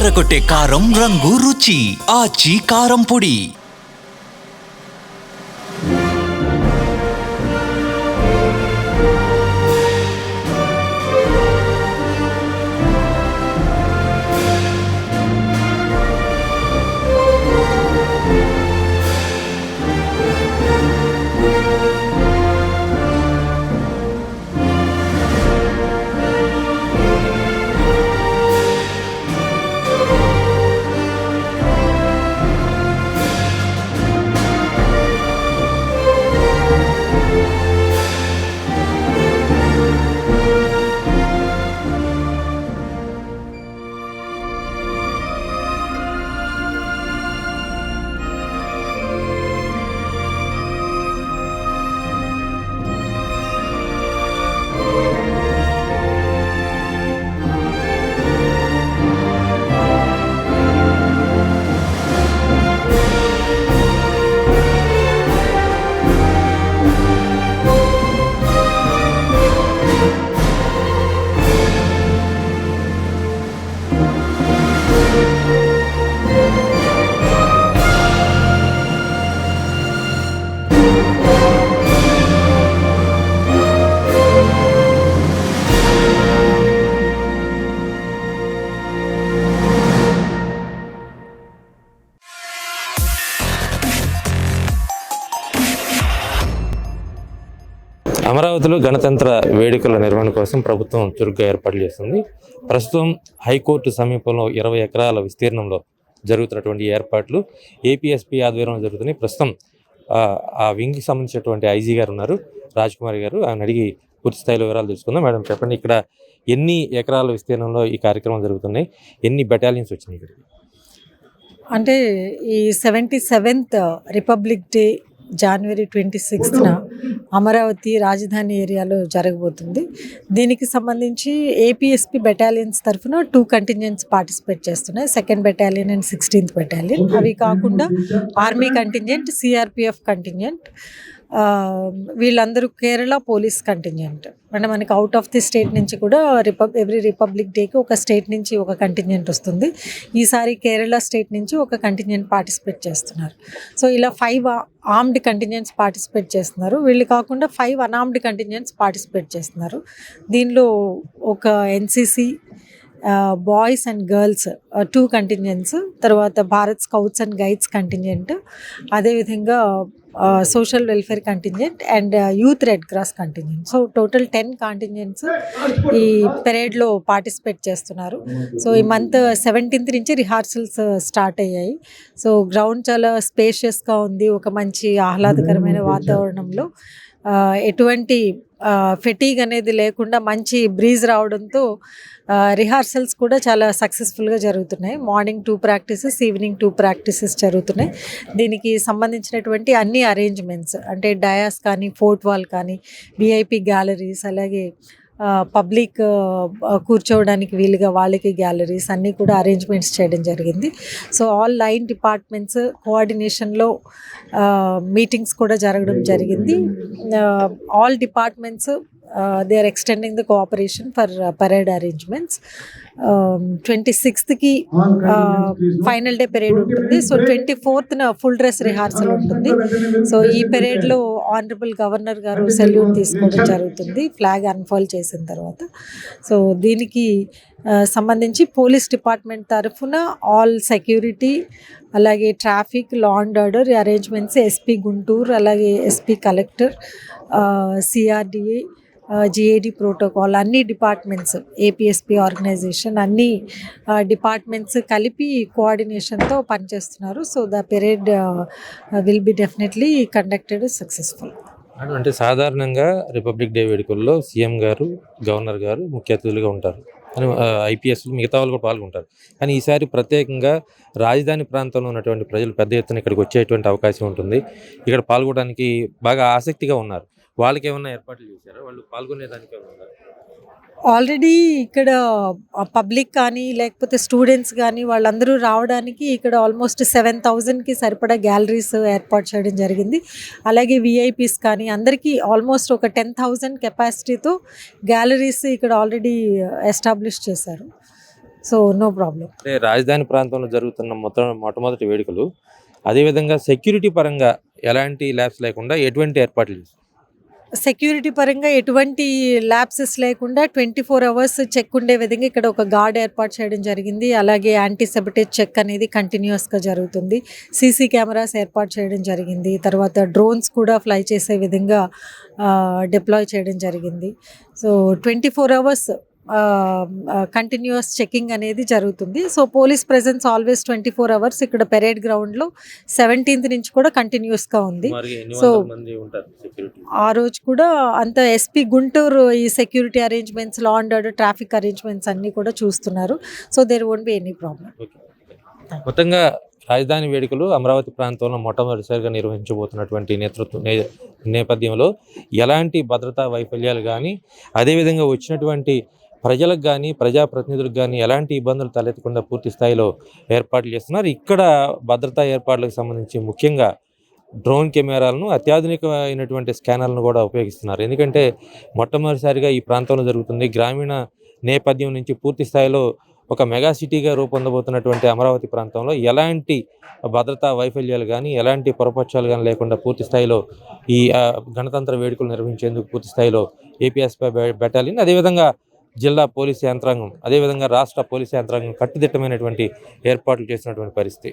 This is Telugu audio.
అదరకొట్టే కారం రంగు రుచి ఆచి కారం పొడి. అమరావతిలో గణతంత్ర వేడుకల నిర్వహణ కోసం ప్రభుత్వం చురుగ్గా ఏర్పాట్లు చేస్తుంది. ప్రస్తుతం హైకోర్టు సమీపంలో 20 ఎకరాల విస్తీర్ణంలో జరుగుతున్నటువంటి ఏర్పాట్లు ఏపీఎస్పీ ఆధ్వర్యంలో జరుగుతున్నాయి. ప్రస్తుతం ఆ వింగ్కి సంబంధించినటువంటి ఐజీ గారు ఉన్నారు, రాజ్ కుమార్ గారు. ఆయన అడిగి పూర్తి స్థాయిలో వివరాలు తెలుసుకుందాం. మేడం చెప్పండి, ఇక్కడ ఎన్ని ఎకరాల విస్తీర్ణంలో ఈ కార్యక్రమం జరుగుతున్నాయి, ఎన్ని బెటాలియన్స్ వచ్చినాయి ఇక్కడికి? అంటే ఈ 77th రిపబ్లిక్ డే జనవరి 26న అమరావతి రాజధాని ఏరియాలో జరగబోతుంది. దీనికి సంబంధించి ఏపీఎస్పీ బెటాలియన్స్ తరఫున 2 కంటింజెంట్స్ పార్టిసిపేట్ చేస్తున్నాయి, 2nd battalion and 16th battalion. అవి కాకుండా ఆర్మీ కంటింజెంట్, సిఆర్పిఎఫ్ కంటింజెంట్, వీళ్ళందరూ కేరళ పోలీస్ కంటింజెంట్. అంటే మనకి అవుట్ ఆఫ్ ది స్టేట్ నుంచి కూడా ఎవ్రీ రిపబ్లిక్ డేకి ఒక స్టేట్ నుంచి ఒక కంటింజెంట్ వస్తుంది. ఈసారి కేరళ స్టేట్ నుంచి ఒక కంటింజెంట్ పార్టిసిపేట్ చేస్తున్నారు. సో ఇలా 5 ఆర్మ్డ్ కంటింజెంట్స్ పార్టిసిపేట్ చేస్తున్నారు. వీళ్ళు కాకుండా 5 అన్ఆర్మ్డ్ కంటింజెంట్స్ పార్టిసిపేట్ చేస్తున్నారు. దీనిలో ఒక NCC boys and girls 2 contingents, తర్వాత Bharat scouts and guides contingent, అదేవిధంగా social welfare contingent and youth red cross contingent. So total 10 contingents ఈ పెరేడ్లో పార్టిసిపేట్ చేస్తున్నారు. సో ఈ మంత్ 17th నుంచి రిహార్సల్స్ స్టార్ట్ అయ్యాయి. సో గ్రౌండ్ చాలా స్పేషియస్గా ఉంది. ఒక మంచి ఆహ్లాదకరమైన వాతావరణంలో ఎటువంటి ఫెటీగ్ అనేది లేకుండా మంచి బ్రీజ్ రావడంతో రిహార్సల్స్ కూడా చాలా సక్సెస్ఫుల్గా జరుగుతున్నాయి. మార్నింగ్ 2 ప్రాక్టీసెస్, ఈవినింగ్ 2 ప్రాక్టీసెస్ జరుగుతున్నాయి. దీనికి సంబంధించినటువంటి అన్ని అరేంజ్మెంట్స్ అంటే డయాస్ కానీ, ఫోర్ట్ వాల్ కానీ, విఐపి గ్యాలరీస్, అలాగే పబ్లిక్ కూర్చోవడానికి వీలుగా వాళ్ళకి గ్యాలరీస్ అన్నీ కూడా అరేంజ్మెంట్స్ చేయడం జరిగింది. సో ఆల్ లైన్ డిపార్ట్మెంట్స్ కోఆర్డినేషన్లో మీటింగ్స్ కూడా జరగడం జరిగింది. All departments they are extending the cooperation for parade arrangements. 26th final day parade ఉంటుంది. So 24th full dress rehearsal ఉంటుంది. సో ఈ పెరేడ్లో ఆనరబుల్ గవర్నర్ గారు సెల్యూట్ తీసుకోవడం జరుగుతుంది ఫ్లాగ్ అన్ఫోల్డ్ చేసిన తర్వాత. సో దీనికి సంబంధించి పోలీస్ డిపార్ట్మెంట్ తరఫున ఆల్ సెక్యూరిటీ, అలాగే traffic, law and order arrangements SP Guntur, అలాగే SP collector, CRDA, GAD protocol, అన్ని డిపార్ట్మెంట్స్, ఏపీఎస్పీ ఆర్గనైజేషన్, అన్ని డిపార్ట్మెంట్స్ కలిపి కోఆర్డినేషన్తో పనిచేస్తున్నారు. So the parade will be definitely conducted successful. అంటే సాధారణంగా రిపబ్లిక్ డే వేడుకల్లో సీఎం గారు, గవర్నర్ గారు ముఖ్య అతిథులుగా ఉంటారు, అని ఐపీఎస్ మిగతా వాళ్ళు కూడా పాల్గొంటారు. కానీ ఈసారి ప్రత్యేకంగా రాజధాని ప్రాంతంలో ఉన్నటువంటి ప్రజలు పెద్ద ఎత్తున ఇక్కడికి వచ్చేటువంటి అవకాశం ఉంటుంది. ఇక్కడ పాల్గొనడానికి బాగా ఆసక్తిగా ఉన్నారు. వాళ్ళకి ఏమన్నా ఏర్పాట్లు చేశారా? వాళ్ళు పాల్గొనేదానికి ఏమన్నా? ఆల్రెడీ ఇక్కడ పబ్లిక్ కానీ లేకపోతే స్టూడెంట్స్ కానీ వాళ్ళందరూ రావడానికి ఇక్కడ ఆల్మోస్ట్ 7,000కి సరిపడా గ్యాలరీస్ ఏర్పాటు చేయడం జరిగింది. అలాగే విఐపీస్ కానీ అందరికీ ఆల్మోస్ట్ ఒక 10,000 కెపాసిటీతో గ్యాలరీస్ ఇక్కడ ఆల్రెడీ ఎస్టాబ్లిష్ చేశారు. So no problem. అంటే రాజధాని ప్రాంతంలో జరుగుతున్న మొట్టమొదటి వేడుకలు, అదేవిధంగా సెక్యూరిటీ పరంగా ఎలాంటి ల్యాబ్స్ లేకుండా ఎటువంటి ఏర్పాట్లు చేస్తారు? సెక్యూరిటీ పరంగా ఎటువంటి ల్యాప్సెస్ లేకుండా 24 అవర్స్ చెక్ ఉండే విధంగా ఇక్కడ ఒక గార్డ్ ఏర్పాటు చేయడం జరిగింది. అలాగే యాంటీ సెబటేజ్ చెక్ అనేది కంటిన్యూస్గా జరుగుతుంది. సీసీ కెమెరాస్ ఏర్పాటు చేయడం జరిగింది. తర్వాత డ్రోన్స్ కూడా ఫ్లై చేసే విధంగా డిప్లాయ్ చేయడం జరిగింది. సో 24 అవర్స్ కంటిన్యూస్ చెకింగ్ అనేది జరుగుతుంది. So police presence always 24 hours ఇక్కడ పెరేడ్ గ్రౌండ్లో 17th నుంచి కూడా కంటిన్యూస్గా ఉంది. సో ఆ రోజు కూడా అంత ఎస్పీ గుంటూరు ఈ security arrangements, law and order, traffic arrangements అన్నీ కూడా చూస్తున్నారు. So there won't be any problem. మొత్తంగా రాజధాని వేడుకలు అమరావతి ప్రాంతంలో మొట్టమొదటిసారిగా నిర్వహించబోతున్నటువంటి నేపథ్యంలో ఎలాంటి భద్రతా వైఫల్యాలు కానీ, అదేవిధంగా వచ్చినటువంటి ప్రజలకు కానీ, ప్రజాప్రతినిధులకు కానీ ఎలాంటి ఇబ్బందులు తలెత్తకుండా పూర్తి స్థాయిలో ఏర్పాట్లు చేస్తున్నారు. ఇక్కడ భద్రతా ఏర్పాట్లకు సంబంధించి ముఖ్యంగా డ్రోన్ కెమెరాలను, అత్యాధునికమైనటువంటి స్కానర్లను కూడా ఉపయోగిస్తున్నారు. ఎందుకంటే మొట్టమొదటిసారిగా ఈ ప్రాంతంలో జరుగుతుంది. గ్రామీణ నేపథ్యం నుంచి పూర్తి స్థాయిలో ఒక మెగా సిటీగా రూపొందబోతున్నటువంటి అమరావతి ప్రాంతంలో ఎలాంటి భద్రతా వైఫల్యాలు కానీ, ఎలాంటి పొరపక్షాలు కానీ లేకుండా పూర్తి స్థాయిలో ఈ గణతంత్ర వేడుకలు నిర్వహించేందుకు పూర్తి స్థాయిలో ఏపీఎస్పీ బెటాలియన్, అదేవిధంగా జిల్లా పోలీసు యంత్రాంగం, అదేవిధంగా రాష్ట్ర పోలీసు యంత్రాంగం కట్టుదిట్టమైనటువంటి ఏర్పాట్లు చేసినటువంటి పరిస్థితి.